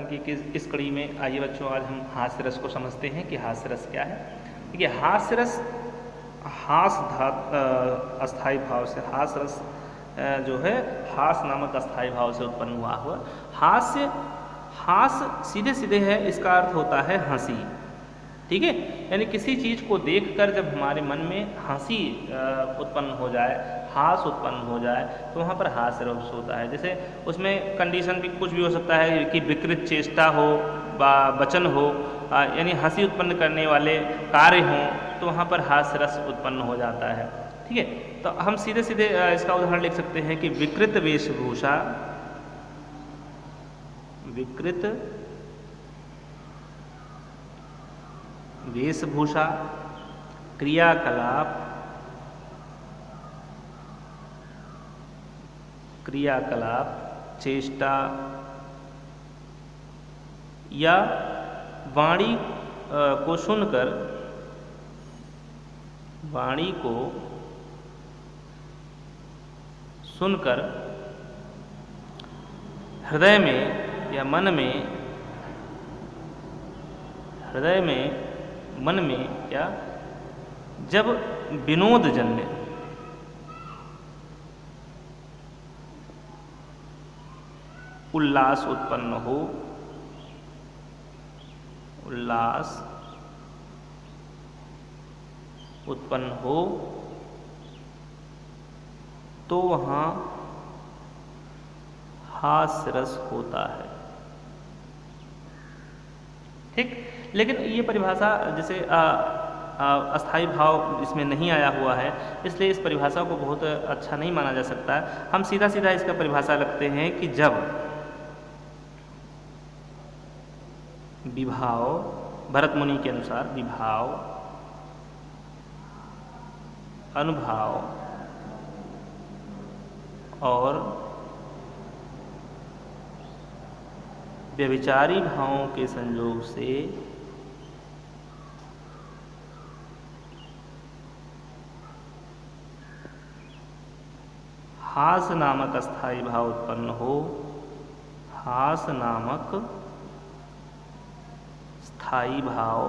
की कि इस कड़ी में आइए बच्चों आज हम हास्य रस को समझते हैं कि हास्य रस क्या है। देखिए हास्य रस अस्थाई भाव से हास्य रस जो है हास नामक अस्थाई भाव से उत्पन्न हुआ। हास्य सीधे सीधे है, इसका अर्थ होता है हंसी। ठीक है, यानी किसी चीज़ को देखकर जब हमारे मन में हंसी उत्पन्न हो जाए, हास उत्पन्न हो जाए, तो वहाँ पर हास्य रस होता है। जैसे उसमें कंडीशन भी कुछ भी हो सकता है कि विकृत चेष्टा हो, वचन हो, यानी हंसी उत्पन्न करने वाले कार्य हों, तो वहाँ पर हास्य रस उत्पन्न हो जाता है। ठीक है, तो हम सीधे सीधे इसका उदाहरण लिख सकते हैं कि विकृत वेशभूषा, विकृत वेशभूषा, क्रियाकलाप चेष्टा या वाणी को सुनकर, वाणी को सुनकर हृदय में या मन में या जब विनोद जन्य, उल्लास उत्पन्न हो, तो वहाँ हास्य रस होता है। ठीक, लेकिन ये परिभाषा जैसे अस्थाई भाव इसमें नहीं आया हुआ है, इसलिए इस परिभाषा को बहुत अच्छा नहीं माना जा सकता है। हम सीधा सीधा इसका परिभाषा लगते हैं कि जब विभाव, भरत मुनि के अनुसार विभाव, अनुभाव और व्यभिचारी भावों के संयोग से हास नामक अस्थाई भाव उत्पन्न हो, हास नामक स्थाई भाव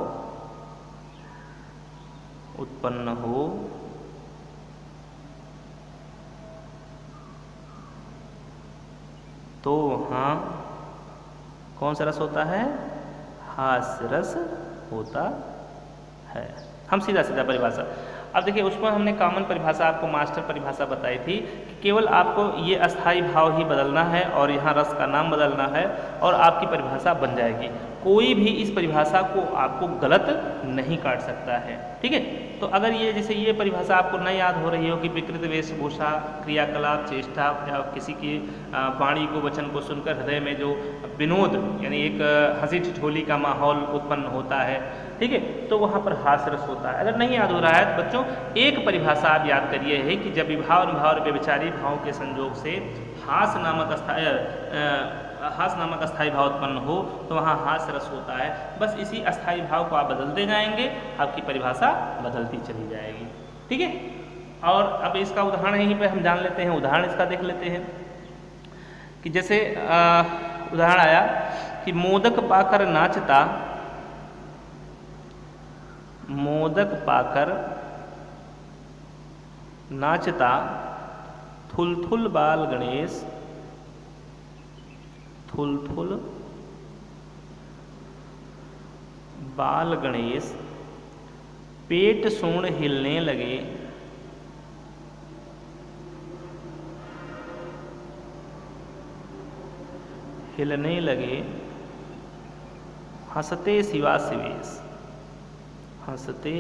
उत्पन्न हो, तो वहाँ कौन सा रस होता है? हास्य रस होता है। हम सीधा सीधा परिभाषा, अब देखिए उसमें हमने कॉमन परिभाषा आपको मास्टर परिभाषा बताई थी कि केवल आपको ये अस्थाई भाव ही बदलना है और यहाँ रस का नाम बदलना है और आपकी परिभाषा बन जाएगी। कोई भी इस परिभाषा को आपको गलत नहीं काट सकता है। ठीक है, तो अगर ये जैसे ये परिभाषा आपको न याद हो रही हो कि विकृत वेशभूषा, क्रियाकलाप, चेष्टा या किसी की वाणी को, वचन को सुनकर हृदय में जो विनोद यानी एक हंसी ठिठोली का माहौल उत्पन्न होता है, ठीक है, तो वहाँ पर हास्य रस होता है। अगर नहीं याद हो रहा है तो बच्चों एक परिभाषा आप याद करिए है कि जब विभाव, अनुभाव और व्यभिचारी भाव के संयोग से हास नामक अस्थाई भाव उत्पन्न हो, तो वहाँ हास्य रस होता है। बस इसी अस्थाई भाव को आप बदलते जाएंगे, आपकी परिभाषा बदलती चली जाएगी। ठीक है, और अब इसका उदाहरण यहीं पे हम जान लेते हैं, उदाहरण इसका देख लेते हैं कि जैसे उदाहरण आया कि मोदक पाकर नाचता, मोदक पाकर नाचता थुलथुल बाल गणेश, थुलथुल बाल गणेश पेट सूंड हिलने लगे, हिलने लगे, हंसते शिवा शिवेश, हंसते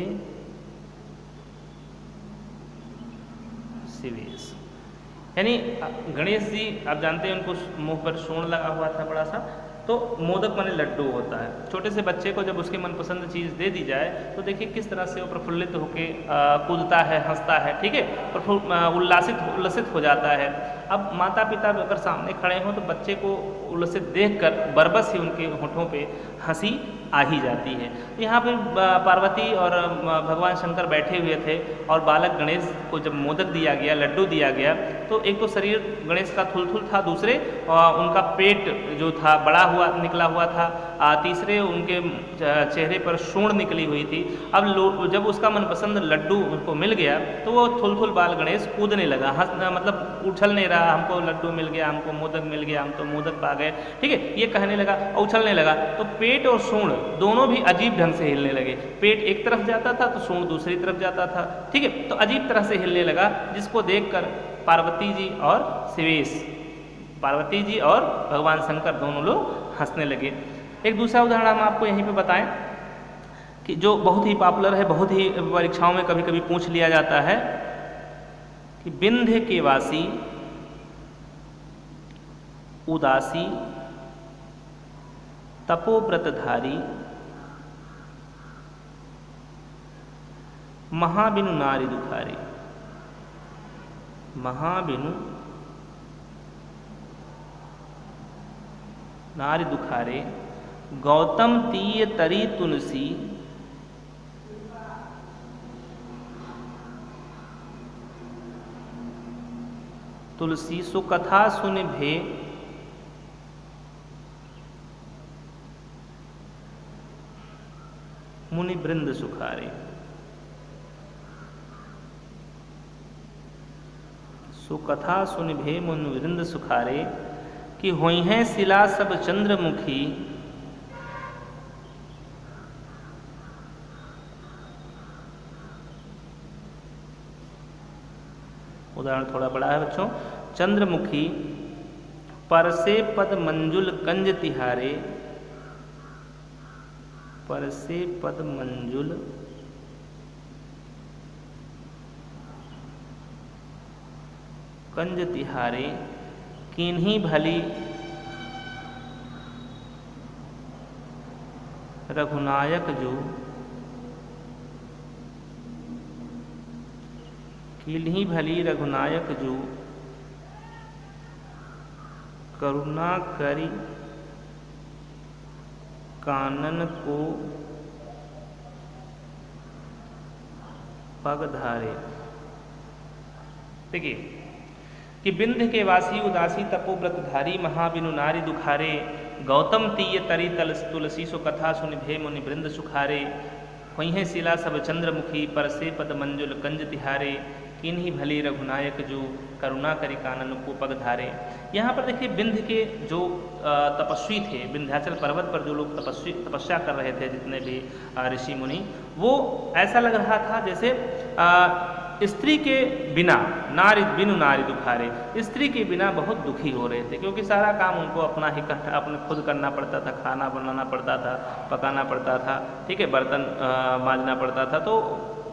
शिवेश। यानी गणेश जी आप जानते हैं उनको मुंह पर सूंड लगा हुआ था बड़ा सा, तो मोदक माने लड्डू होता है। छोटे से बच्चे को जब उसके मनपसंद चीज़ दे दी जाए तो देखिए किस तरह से वो प्रफुल्लित होकर कूदता है, हंसता है, ठीक है, उल्लसित हो जाता है। अब माता पिता अगर सामने खड़े हों तो बच्चे को उल्लसित देखकर बरबस ही उनके होठों पे हंसी आ ही जाती है। तो यहाँ पर पार्वती और भगवान शंकर बैठे हुए थे और बालक गणेश को जब मोदक दिया गया, लड्डू दिया गया, तो एक तो शरीर गणेश का थुलथुल था, दूसरे उनका पेट जो था बड़ा हुआ निकला हुआ था, तीसरे उनके चेहरे पर सूंड निकली हुई थी। अब जब उसका मनपसंद लड्डू उनको मिल गया तो वो थुलथुल बाल गणेश कूदने लगा, मतलब उछल नहीं रहा, हमको लड्डू मिल गया, हमको मोदक मिल गया, हम तो मोदक पा गए, ठीक है, ये कहने लगा और उछलने लगा। तो पेट और सूंड दोनों भी अजीब ढंग से हिलने लगे। पेट एक तरफ जाता था तो सूंड दूसरी तरफ जाता था, ठीक है, तो अजीब तरह से हिलने लगा, जिसको देखकर पार्वती जी और शिवेश, पार्वती जी और भगवान शंकर दोनों लोग हंसने लगे। एक दूसरा उदाहरण हम आपको यहीं पे बताएं कि जो बहुत ही पॉपुलर है, बहुत ही परीक्षाओं में कभी कभी पूछ लिया जाता है कि विंध्य के वासी उदासी तपोव्रतधारी महाबिनु नारी दुखारी। महाबिनु नारी दुखारे गौतम तीय तरी तुलसी तुलसी सुकथा सुन भे मुनि वृंद सुखारे। सुकथा सुन भे मुनि वृंद सुखारे कि होई हैं शिला सब चंद्रमुखी उदाहरण थोड़ा बड़ा है बच्चों। चंद्रमुखी परसे पद मंजुल कंज तिहारे, परसे पद मंजुल कंज तिहारे किन्हीं भली रघुनायक जो, किन्हीं भली रघुनायक जो करुणा करी कानन को पग धारे। देखिए कि विंध्य के वासी उदासी तपोव्रतधारी महाबिनु नारी दुखारे गौतम तीय तरी तल तुलसी सो कथा सुन भे मुनि वृंद सुखारे वहीं है शिला सब चंद्रमुखी परसे पद मंजुल कंज तिहारे किन्हीं भली रघुनायक जो करुणा करी कानन को पग धारे। यहाँ पर देखिए विंध्य के जो तपस्वी थे, विंध्याचल पर्वत पर जो लोग तपस्या कर रहे थे, जितने भी ऋषि मुनि, वो ऐसा लग रहा था जैसे स्त्री के बिना नारी बिनु नारी दुखारे, स्त्री के बिना बहुत दुखी हो रहे थे, क्योंकि सारा काम उनको अपना ही अपने खुद करना पड़ता था, खाना बनाना पड़ता था, पकाना पड़ता था, ठीक है, बर्तन मांजना पड़ता था, तो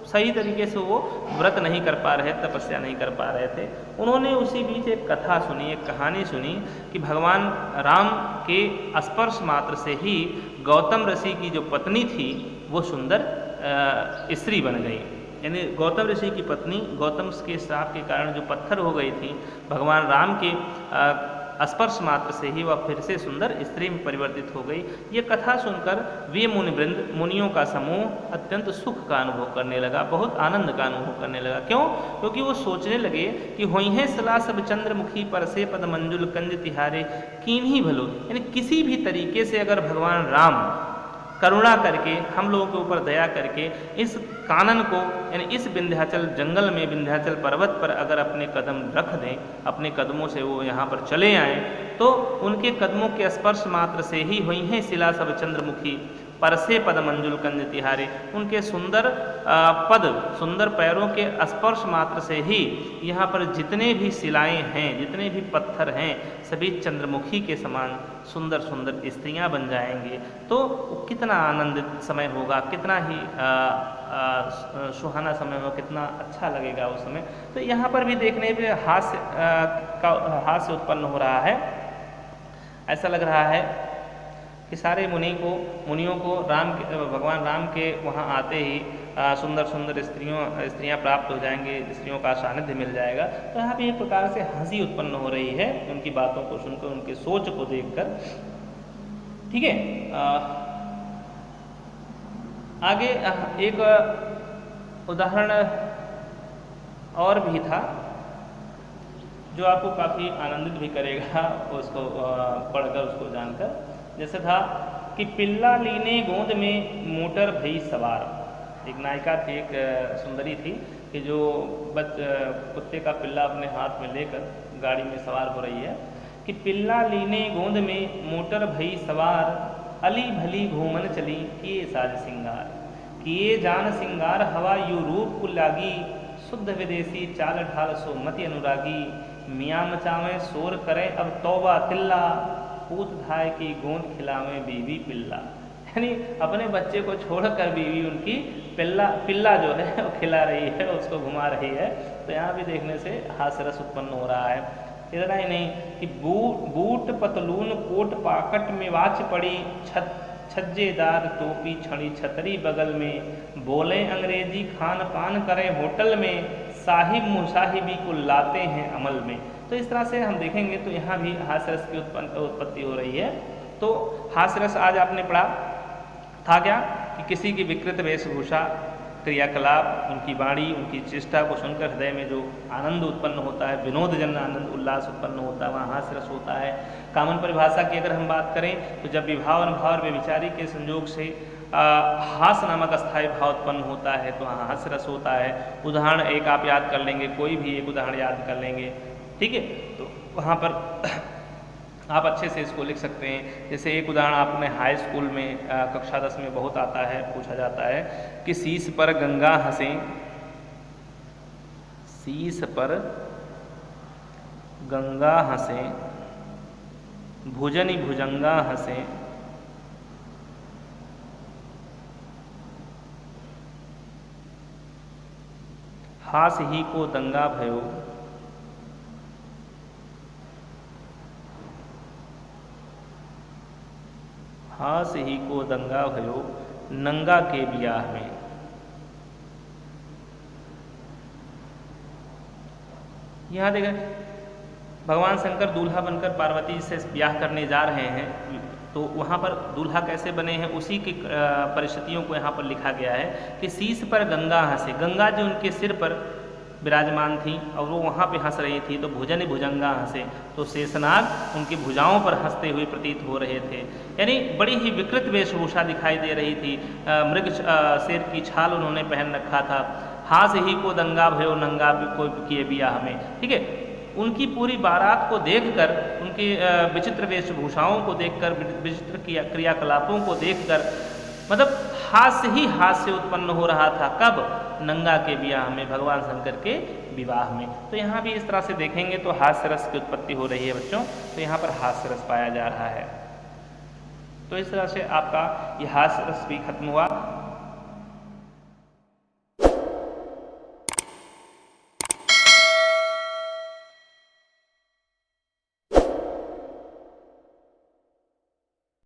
सही तरीके से वो व्रत नहीं कर पा रहे, तपस्या नहीं कर पा रहे थे। उन्होंने उसी बीच एक कथा सुनी, एक कहानी सुनी कि भगवान राम के स्पर्श मात्र से ही गौतम ऋषि की जो पत्नी थी वो सुंदर स्त्री बन गई। यानी गौतम ऋषि की पत्नी गौतम के श्राप के कारण जो पत्थर हो गई थी, भगवान राम के स्पर्श मात्र से ही वह फिर से सुंदर स्त्री में परिवर्तित हो गई। ये कथा सुनकर वे मुनिवृंद, मुनियों का समूह अत्यंत सुख का अनुभव करने लगा, बहुत आनंद का अनुभव करने लगा। क्यों? क्योंकि वो सोचने लगे कि होई हैं सला सब चंद्रमुखी परसे पद मंजुल कंज तिहारे किन्हीं भलो, यानी किसी भी तरीके से अगर भगवान राम करुणा करके हम लोगों के ऊपर दया करके इस कानन को, यानी इस विंध्याचल जंगल में, विंध्याचल पर्वत पर अगर अपने कदम रख दें, अपने कदमों से वो यहाँ पर चले आएँ, तो उनके कदमों के स्पर्श मात्र से ही हुई हैं शिला सब चंद्रमुखी परसे पद मंजुल कंज तिहारे, उनके सुंदर पद, सुंदर पैरों के स्पर्श मात्र से ही यहाँ पर जितने भी शिलाएं हैं, जितने भी पत्थर हैं, सभी चंद्रमुखी के समान सुंदर सुंदर स्त्रियाँ बन जाएंगे। तो कितना आनंदित समय होगा, कितना ही सुहाना समय हो, कितना अच्छा लगेगा उस समय। तो यहाँ पर भी देखने पे हास्य उत्पन्न हो रहा है। ऐसा लग रहा है कि सारे मुनियों को भगवान राम के वहाँ आते ही सुंदर सुंदर स्त्रियाँ प्राप्त हो जाएंगी, स्त्रियों का सानिध्य मिल जाएगा। तो यहाँ पे एक प्रकार से हंसी उत्पन्न हो रही है उनकी बातों को सुनकर, उनके सोच को देखकर, ठीक है। आगे एक उदाहरण और भी था जो आपको काफ़ी आनंदित भी करेगा उसको पढ़कर, उसको जानकर। जैसे था कि पिल्ला लीने गोंद में मोटर भई सवार। एक नायिका थी, एक सुंदरी थी कि जो कुत्ते का पिल्ला अपने हाथ में लेकर गाड़ी में सवार हो रही है कि पिल्ला लीने गोंद में मोटर भई सवार, अली भली घूमन चली किए साज सिंगार, किए जान सिंगार हवा यू रूप को लागी, शुद्ध विदेशी चाल ढाल सो मति अनुरागी, मियाँ मचावें शोर करें अब तौबा तिल्ला, पूत धाय की गोंद खिलावें बीवी पिल्ला। यानी अपने बच्चे को छोड़कर बीवी उनकी पिल्ला जो है वो खिला रही है, उसको घुमा रही है। तो यहाँ भी देखने से हास्य रस उत्पन्न हो रहा है। इतना ही नहीं कि बूट पतलून कोट पाकट में वाच पड़ी, छज्जेदार टोपी छड़ी छतरी बगल में, बोले अंग्रेजी खान पान करें होटल में, साहिब मुसाहिबी को लाते हैं अमल में। तो इस तरह से हम देखेंगे तो यहाँ भी हास्य रस की उत्पत्ति हो रही है। तो हास्य रस आज आपने पढ़ा था क्या कि किसी की विकृत वेशभूषा, क्रियाकलाप, उनकी वाणी, उनकी चेष्टा को सुनकर हृदय में जो आनंद उत्पन्न होता है, विनोदजन्य आनंद उल्लास उत्पन्न होता है, वहाँ हास्य रस होता है। कामन परिभाषा की अगर हम बात करें तो जब विभाव अनुभाव और व्यभिचारी के संयोग से हास्य नामक अस्थायी भाव उत्पन्न होता है तो वहाँ हास्य रस होता है। उदाहरण एक आप याद कर लेंगे, कोई भी एक उदाहरण याद कर लेंगे, ठीक है, तो वहाँ पर आप अच्छे से इसको लिख सकते हैं। जैसे एक उदाहरण आपने हाई स्कूल में कक्षा 10 में बहुत आता है, पूछा जाता है कि शीश पर गंगा हंसें, शीश पर गंगा हंसें, भुजनि भुजंगा हंसें, हास ही को दंगा भयो, हास ही को दंगा भयो नंगा के ब्याह में। यहाँ देखें भगवान शंकर दूल्हा बनकर पार्वती से ब्याह करने जा रहे हैं, तो वहाँ पर दूल्हा कैसे बने हैं उसी की परिस्थितियों को यहाँ पर लिखा गया है कि शीश पर गंगा हंसे, गंगा जो उनके सिर पर विराजमान थी और वो वहाँ पे हंस रही थी, तो भुजन भुजंगा हंसे, तो शेषनाग उनकी भुजाओं पर हंसते हुए प्रतीत हो रहे थे। यानी बड़ी ही विकृत वेशभूषा दिखाई दे रही थी, मृग शेर की छाल उन्होंने पहन रखा था। हास ही को दंगा भयो नंगा को किए ब्याह में, ठीक है। उनकी पूरी बारात को देखकर, उनकी विचित्र वेशभूषाओं को देखकर, विचित्र क्रियाकलापों को देखकर मतलब हास्य ही हास्य उत्पन्न हो रहा था। कब? नंगा के ब्याह में, भगवान शंकर के विवाह में। तो यहाँ भी इस तरह से देखेंगे तो हास्य रस की उत्पत्ति हो रही है बच्चों, तो यहाँ पर हास्य रस पाया जा रहा है। तो इस तरह से आपका यह हास्य रस भी खत्म हुआ।